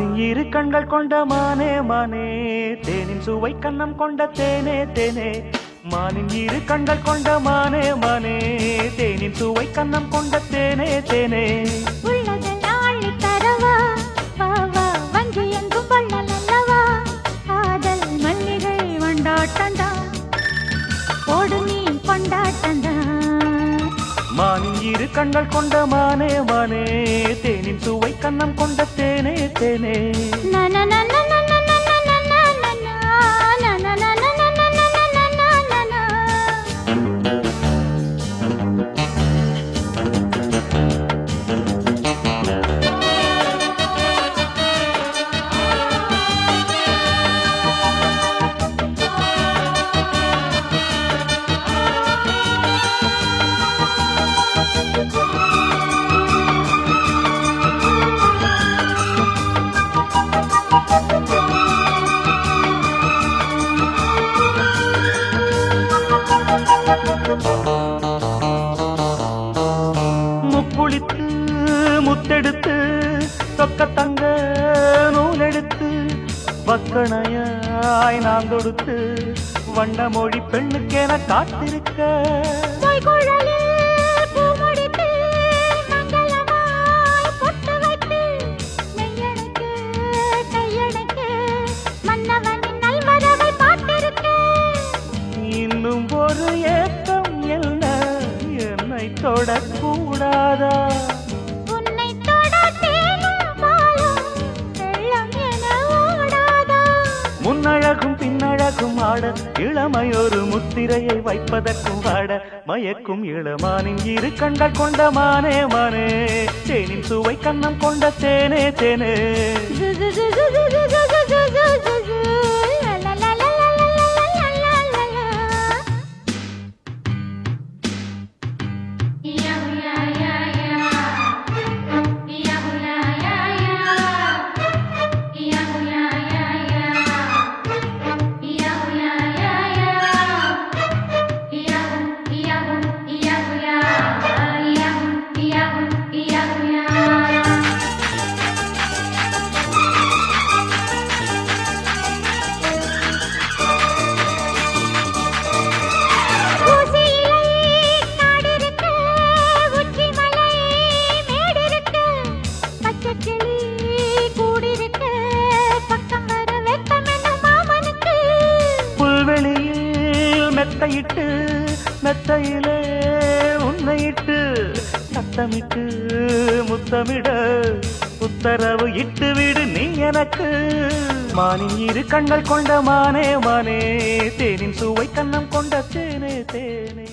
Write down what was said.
மானின் இரு கண்கள் கொண்ட மானே மானே, தேனின் சுவை கண்ணம் கொண்ட தேனே தேனே. மானின் இரு கண்கள் கொண்ட மானே மானே, தேனின் சுவை கண்ணம் கொண்ட தேனே தேனே. உள்ளதெல்லாம் அள்ளி தரவா, வா வா வந்து எங்கும் வள்ளல் அல்லவா. காதல் மல்லிகை வண்டாட்டந்தா, ஓடு நீ கொண்டாட்டந்தா. மானின் இரு கண்கள் கொண்ட மானே மானே, தேனின் சுவை கண்ணம் கொண்ட தேனே தேனே. முக்குளித்து முத்தெடுத்து சொக்க தங்க நூலெடுத்து வக்கணையாய் நான் தொடுத்து வண்ண மொழி பெண்ணுக்கென காத்திருக்க. இன்னும் ஒரு ஏக்கம் என்ன என்னை தொடக்கூடாதா? உன்னை தொட தேனும் பாலும் வெள்ளம் என ஓடாதா? முன்னழகும் பின்னழகும் ஆட, இளமையொரு முத்திரையை வைப்பதற்கும் ஆட, மயக்கும் இளமானின் இரு கண்கள் கொண்ட மானே மானே, தேனின் சுவை கண்ணம் கொண்ட தேனே தேனே. மெத்தையிட்டு மெத்தையிலே உன்னையிட்டு சத்தமிட்டு முத்தமிட உத்தரவு இட்டு விடு நீ எனக்கு. மானின் இரு கண்கள் கொண்ட மானே மானே, தேனின் சுவை கண்ணம் கொண்ட தேனே தேனே.